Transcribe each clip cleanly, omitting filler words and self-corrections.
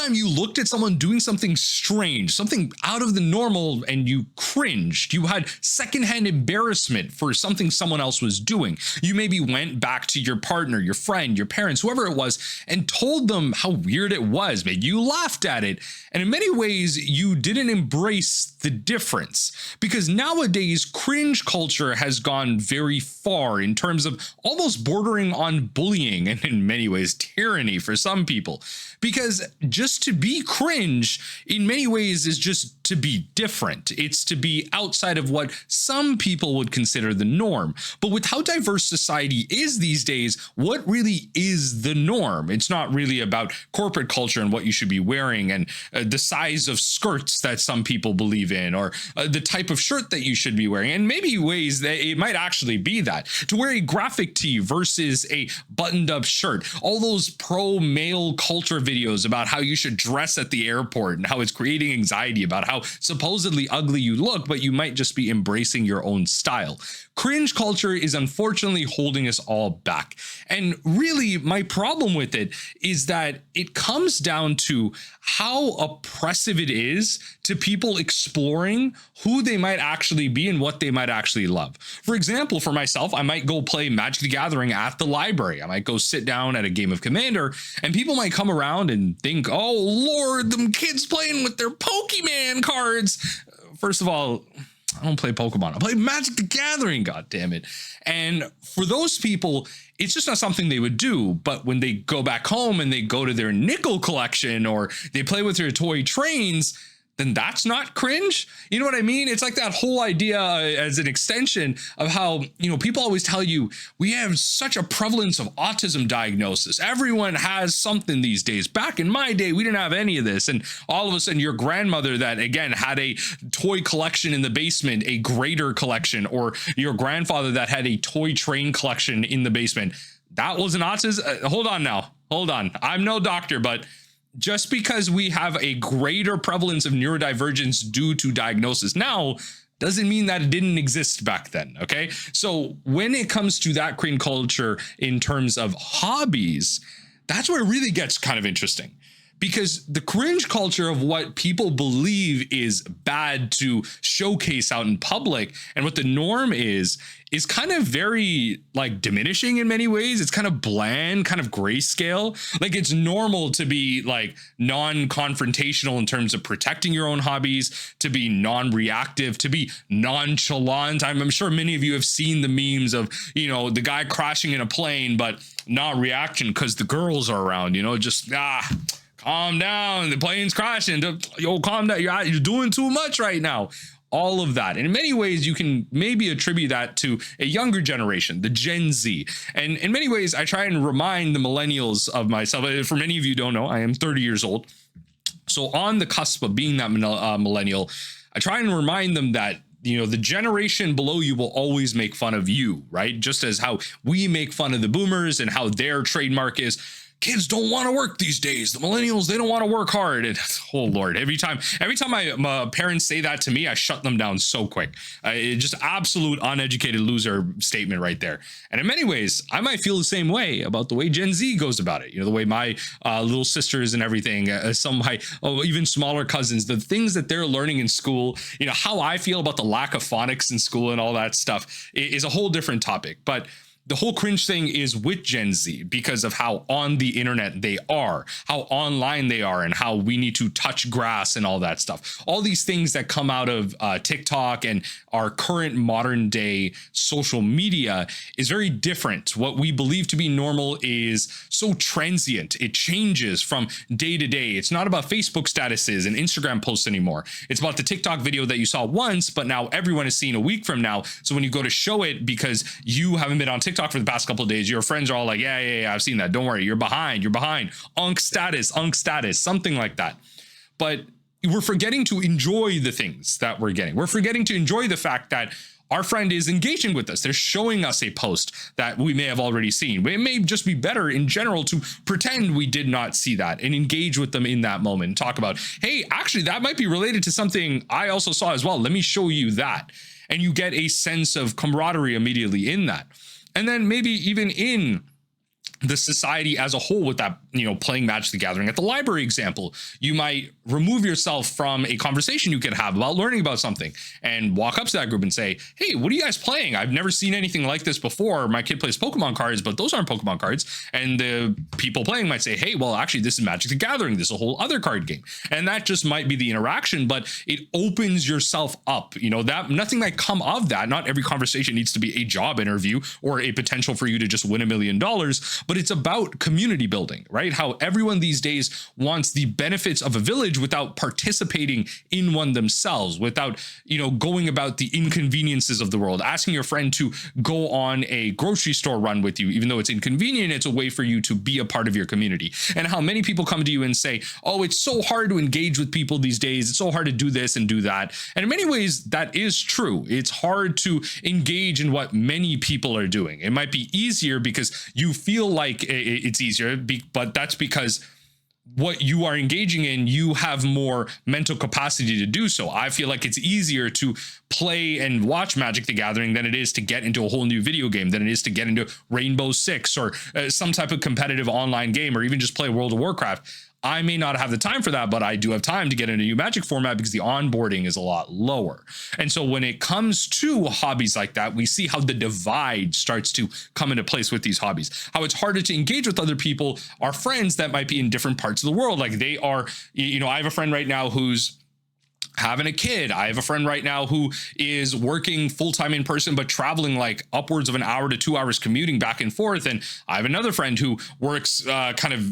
time you looked at someone doing something strange, something out of the normal, and you cringed, you had secondhand embarrassment for something someone else was doing. You maybe went back to your partner, your friend, your parents, whoever it was, and told them how weird it was. Maybe you laughed at it. And in many ways, you didn't embrace the difference, because nowadays cringe culture has gone very far in terms of almost bordering on bullying and in many ways tyranny for some people. Because just to be cringe in many ways is just to be different. It's to be outside of what some people would consider the norm. But with how diverse society is these days, what really is the norm? It's not really about corporate culture and what you should be wearing and the size of skirts that some people believe in, or the type of shirt that you should be wearing. And maybe ways that it might actually be that to wear a graphic tee versus a buttoned up shirt, all those pro male culture videos about how you should dress at the airport and how it's creating anxiety about how supposedly ugly you look, but you might just be embracing your own style. Cringe culture is unfortunately holding us all back. And really, my problem with it is that it comes down to how oppressive it is to people exploring who they might actually be and what they might actually love. For example, for myself, I might go play Magic the Gathering at the library. I might go sit down at a game of Commander, and people might come around and think, oh Lord, them kids playing with their Pokemon cards. First of all, I don't play Pokemon. I play Magic the Gathering, god damn it. And for those people, it's just not something they would do. But when they go back home and they go to their nickel collection or they play with their toy trains, then that's not cringe. You know what I mean? It's like that whole idea as an extension of how, people always tell you we have such a prevalence of autism diagnosis. Everyone has something these days. Back in my day, we didn't have any of this. And all of a sudden your grandmother that again had a toy collection in the basement, a grader collection, or your grandfather that had a toy train collection in the basement, that was an autism. Hold on now. Hold on. I'm no doctor, but just because we have a greater prevalence of neurodivergence due to diagnosis now doesn't mean that it didn't exist back then. Okay. So when it comes to that cringe culture in terms of hobbies, that's where it really gets kind of interesting. Because the cringe culture of what people believe is bad to showcase out in public and what the norm is kind of very like diminishing in many ways. It's kind of bland, kind of grayscale. Like it's normal to be like non-confrontational in terms of protecting your own hobbies, to be non-reactive, to be nonchalant. I'm sure many of you have seen the memes of, the guy crashing in a plane, but not reaction because the girls are around, just, calm down, the plane's crashing. Yo, calm down. You're doing too much right now. All of that. And in many ways, you can maybe attribute that to a younger generation, the Gen Z. And in many ways, I try and remind the millennials of myself. For many of you who don't know, I am 30 years old. So on the cusp of being that millennial, I try and remind them that the generation below you will always make fun of you, right? Just as how we make fun of the boomers and how their trademark is, kids don't want to work these days. The millennials, they don't want to work hard. And oh Lord, every time my parents say that to me, I shut them down so quick. It's just absolute uneducated loser statement right there. And in many ways, I might feel the same way about the way Gen Z goes about it. The way my little sisters and everything, some of my even smaller cousins, the things that they're learning in school, how I feel about the lack of phonics in school and all that stuff is a whole different topic. But the whole cringe thing is with Gen Z because of how on the internet they are, how online they are, and how we need to touch grass and all that stuff. All these things that come out of TikTok and our current modern day social media is very different. What we believe to be normal is so transient. It changes from day to day. It's not about Facebook statuses and Instagram posts anymore. It's about the TikTok video that you saw once, but now everyone is seeing a week from now. So when you go to show it because you haven't been on TikTok for the past couple of days, your friends are all like, yeah, I've seen that. Don't worry, you're behind. Unk status, something like that. But we're forgetting to enjoy the things that we're getting. We're forgetting to enjoy the fact that our friend is engaging with us. They're showing us a post that we may have already seen. It may just be better in general to pretend we did not see that and engage with them in that moment and talk about, hey, actually, that might be related to something I also saw as well. Let me show you that. And you get a sense of camaraderie immediately in that. And then maybe even in the society as a whole with that, playing Magic the Gathering. At the library example, you might remove yourself from a conversation you could have about learning about something and walk up to that group and say, hey, what are you guys playing? I've never seen anything like this before. My kid plays Pokemon cards, but those aren't Pokemon cards. And the people playing might say, hey, well, actually, this is Magic the Gathering. This is a whole other card game. And that just might be the interaction, but it opens yourself up. That nothing might come of that. Not every conversation needs to be a job interview or a potential for you to just win $1 million. But it's about community building, right? How everyone these days wants the benefits of a village without participating in one themselves, without, going about the inconveniences of the world, asking your friend to go on a grocery store run with you, even though it's inconvenient, it's a way for you to be a part of your community. And how many people come to you and say, oh, it's so hard to engage with people these days. It's so hard to do this and do that. And in many ways, that is true. It's hard to engage in what many people are doing. It might be easier because you feel like it's easier, but that's because what you are engaging in, you have more mental capacity to do so. I feel like it's easier to play and watch Magic the Gathering than it is to get into a whole new video game, than it is to get into Rainbow Six or some type of competitive online game, or even just play World of Warcraft. I may not have the time for that, but I do have time to get into a new Magic format because the onboarding is a lot lower. And so when it comes to hobbies like that, we see how the divide starts to come into place with these hobbies, how it's harder to engage with other people, our friends that might be in different parts of the world. Like they are, I have a friend right now who's having a kid. I have a friend right now who is working full-time in person, but traveling like upwards of an hour to 2 hours commuting back and forth. And I have another friend who works kind of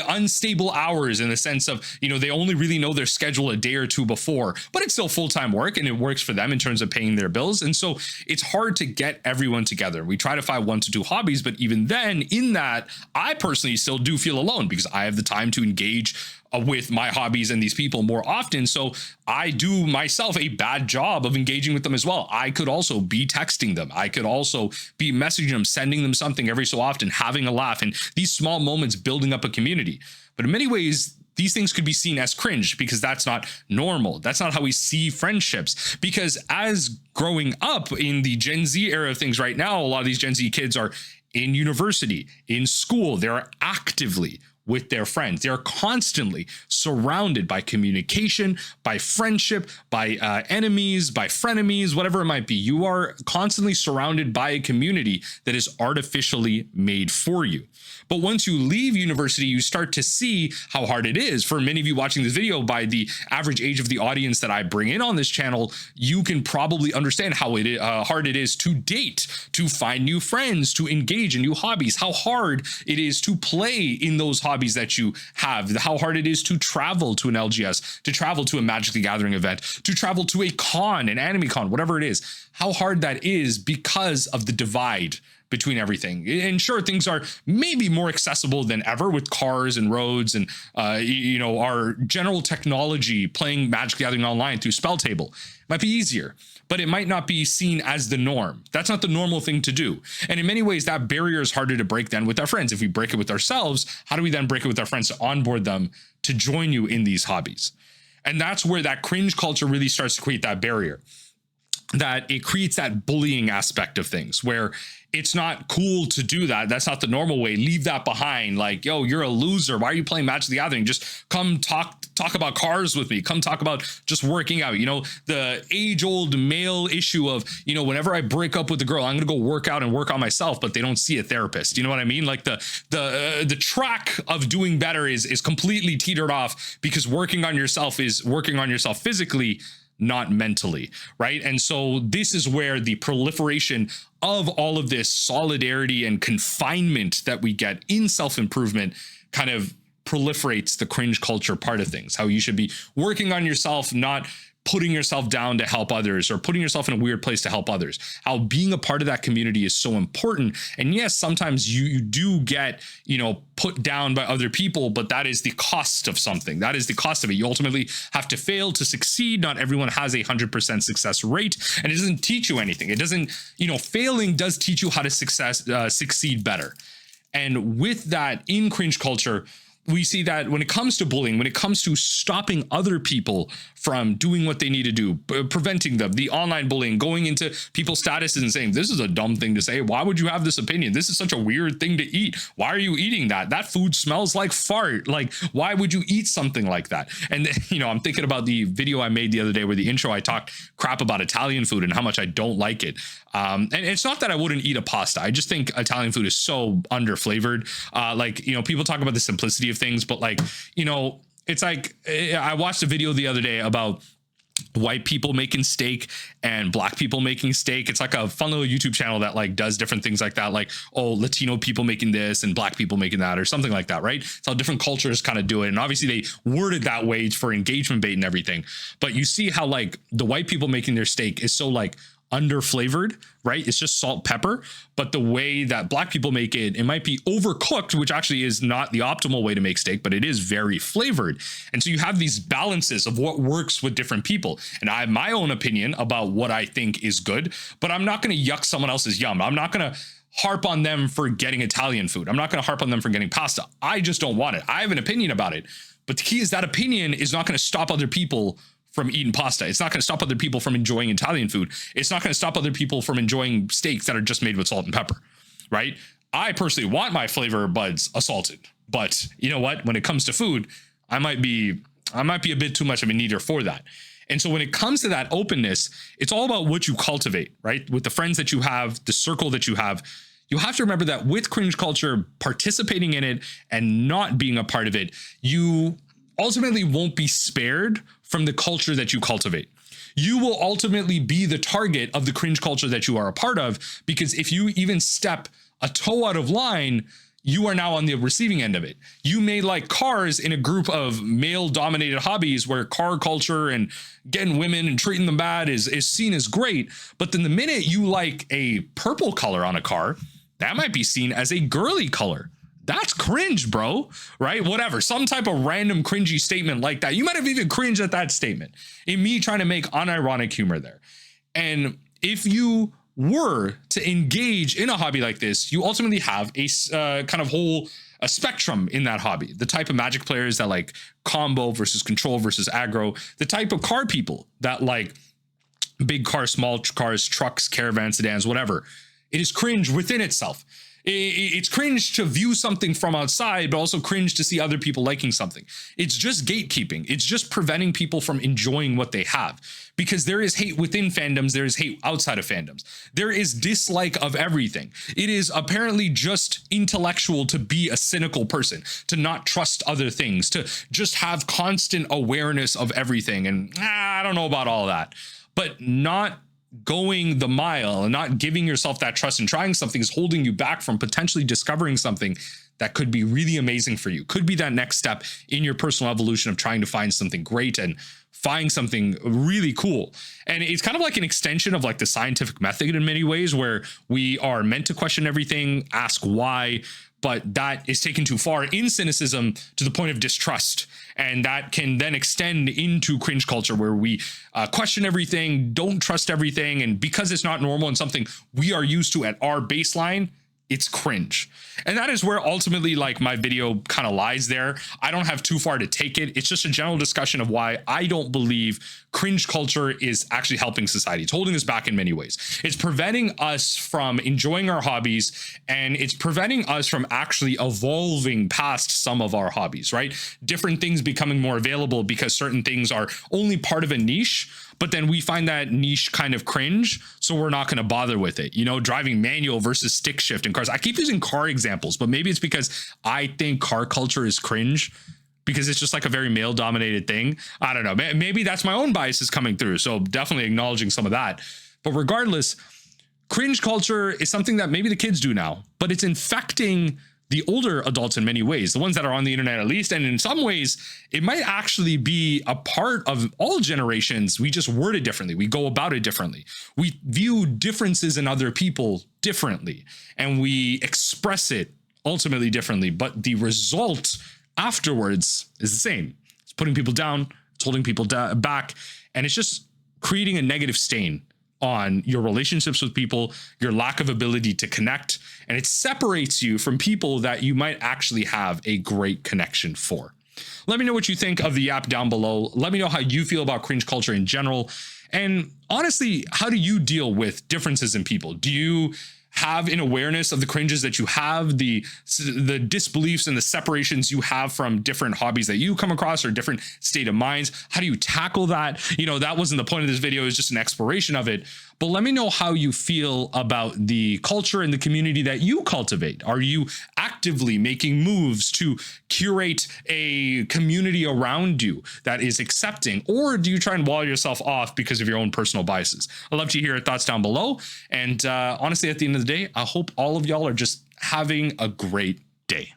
unstable hours in the sense of, they only really know their schedule a day or two before, but it's still full-time work and it works for them in terms of paying their bills. And so it's hard to get everyone together. We try to find 1 to 2 hobbies, but even then in that, I personally still do feel alone because I have the time to engage with my hobbies and these people more often. So I do myself a bad job of engaging with them as well. I could also be texting them. I could also be messaging them, sending them something every so often, having a laugh, and these small moments building up a community. But in many ways, these things could be seen as cringe because that's not normal. That's not how we see friendships. Because as growing up in the Gen Z era of things right now, a lot of these Gen Z kids are in university, in school, they're actively with their friends. They're constantly surrounded by communication, by friendship, by enemies, by frenemies, whatever it might be. You are constantly surrounded by a community that is artificially made for you. But once you leave university, you start to see how hard it is. For many of you watching this video, by the average age of the audience that I bring in on this channel, you can probably understand how hard it is to date, to find new friends, to engage in new hobbies, how hard it is to play in those hobbies that you have, how hard it is to travel to an LGS, to travel to a Magic the Gathering event, to travel to a con, an anime con, whatever it is, how hard that is because of the divide between everything. And sure, things are maybe more accessible than ever with cars and roads and, our general technology. Playing Magic the Gathering online through Spell Table might be easier, but it might not be seen as the norm. That's not the normal thing to do. And in many ways, that barrier is harder to break than with our friends. If we break it with ourselves, how do we then break it with our friends to onboard them to join you in these hobbies? And that's where that cringe culture really starts to create that barrier, that it creates that bullying aspect of things where it's not cool to do that. That's not the normal way. Leave that behind. Like, yo, you're a loser. Why are you playing Magic the Gathering? Just come talk about cars with me. Come talk about just working out. The age-old male issue of, whenever I break up with a girl, I'm gonna go work out and work on myself, but they don't see a therapist. You know what I mean? Like the track of doing better is completely teetered off because working on yourself is working on yourself physically, not mentally, right? And so this is where the proliferation of all of this solidarity and confinement that we get in self-improvement kind of proliferates the cringe culture part of things, how you should be working on yourself, not putting yourself down to help others or putting yourself in a weird place to help others, how being a part of that community is so important. And yes, sometimes you do get, put down by other people, but that is the cost of something. That is the cost of it. You ultimately have to fail to succeed. Not everyone has a 100% success rate, and it doesn't teach you anything. It doesn't, failing does teach you how to succeed better. And with that, in cringe culture, we see that when it comes to bullying, when it comes to stopping other people from doing what they need to do, preventing them, the online bullying, going into people's statuses and saying, this is a dumb thing to say. Why would you have this opinion? This is such a weird thing to eat. Why are you eating that? That food smells like fart. Like, why would you eat something like that? And, you know, I'm thinking about the video I made the other day where the intro, I talked crap about Italian food and how much I don't like it. And it's not that I wouldn't eat a pasta. I just think Italian food is so underflavored. Like, you know, people talk about the simplicity of things, but like, you know, it's like, I watched a video the other day about white people making steak and black people making steak. It's like a fun little YouTube channel that like does different things like that. Like, oh, Latino people making this and black people making that or something like that, right? It's how different cultures kind of do it. And obviously they worded that way for engagement bait and everything. But you see how like the white people making their steak is so like under flavored, right? It's just salt, pepper. But the way that black people make it, it might be overcooked, which actually is not the optimal way to make steak, but it is very flavored. And so you have these balances of what works with different people. And I have my own opinion about what I think is good, but I'm not going to yuck someone else's yum. I'm not going to harp on them for getting Italian food. I'm not going to harp on them for getting pasta. I just don't want it. I have an opinion about it. But the key is that opinion is not going to stop other people from eating pasta. It's not going to stop other people from enjoying Italian food. It's not going to stop other people from enjoying steaks that are just made with salt and pepper, right? I personally want my flavor buds assaulted, but you know what? When it comes to food, I might be a bit too much of an eater for that. And so when it comes to that openness, it's all about what you cultivate, right? With the friends that you have, the circle that you have to remember that with cringe culture, participating in it and not being a part of it, you ultimately won't be spared from the culture that you cultivate. You will ultimately be the target of the cringe culture that you are a part of, because if you even step a toe out of line, you are now on the receiving end of it. You may like cars in a group of male dominated hobbies where car culture and getting women and treating them bad is seen as great. But then the minute you like a purple color on a car, that might be seen as a girly color. That's cringe, bro, right? Whatever, some type of random cringy statement like that. You might have even cringed at that statement in me trying to make unironic humor there. And if you were to engage in a hobby like this, you ultimately have a kind of whole a spectrum in that hobby. The type of Magic players that like combo versus control versus aggro, the type of car people that like big cars, small cars, trucks, caravans, sedans, whatever. It is cringe within itself. It's cringe to view something from outside, but also cringe to see other people liking something. It's just gatekeeping. It's just preventing people from enjoying what they have, because there is hate within fandoms. There is hate outside of fandoms. There is dislike of everything. It is apparently just intellectual to be a cynical person, to not trust other things, to just have constant awareness of everything. And I don't know about all that, but not going the mile and not giving yourself that trust and trying something is holding you back from potentially discovering something that could be really amazing for you. Could be that next step in your personal evolution of trying to find something great and find something really cool. And it's kind of like an extension of like the scientific method in many ways, where we are meant to question everything, ask why, but that is taken too far in cynicism to the point of distrust. And that can then extend into cringe culture, where we question everything, don't trust everything. And because it's not normal and something we are used to at our baseline, it's cringe. And that is where ultimately like my video kind of lies there. I don't have too far to take it. It's just a general discussion of why I don't believe cringe culture is actually helping society. It's holding us back in many ways. It's preventing us from enjoying our hobbies, and it's preventing us from actually evolving past some of our hobbies, right? Different things becoming more available because certain things are only part of a niche, but then we find that niche kind of cringe, so we're not going to bother with it. You know, driving manual versus stick shift in cars. I keep using car examples, but maybe it's because I think car culture is cringe, because it's just like a very male dominated thing. I don't know. Maybe that's my own biases coming through. So definitely acknowledging some of that. But regardless, cringe culture is something that maybe the kids do now, but it's infecting the older adults in many ways, the ones that are on the internet at least. And in some ways, it might actually be a part of all generations. We just word it differently. We go about it differently. We view differences in other people differently, and we express it ultimately differently. But the result afterwards is the same. It's putting people down, it's holding people back, and it's just creating a negative stain on your relationships with people, your lack of ability to connect, and it separates you from people that you might actually have a great connection for. Let me know what you think of the app down below. Let me know how you feel about cringe culture in general. And honestly, how do you deal with differences in people? Do you have an awareness of the cringes that you have, the disbeliefs and the separations you have from different hobbies that you come across or different state of minds? How do you tackle that? You know, that wasn't the point of this video, it's just an exploration of it. But let me know how you feel about the culture and the community that you cultivate. Are you actively making moves to curate a community around you that is accepting, or do you try and wall yourself off because of your own personal biases? I'd love to hear your thoughts down below. And honestly, at the end of the day, I hope all of y'all are just having a great day.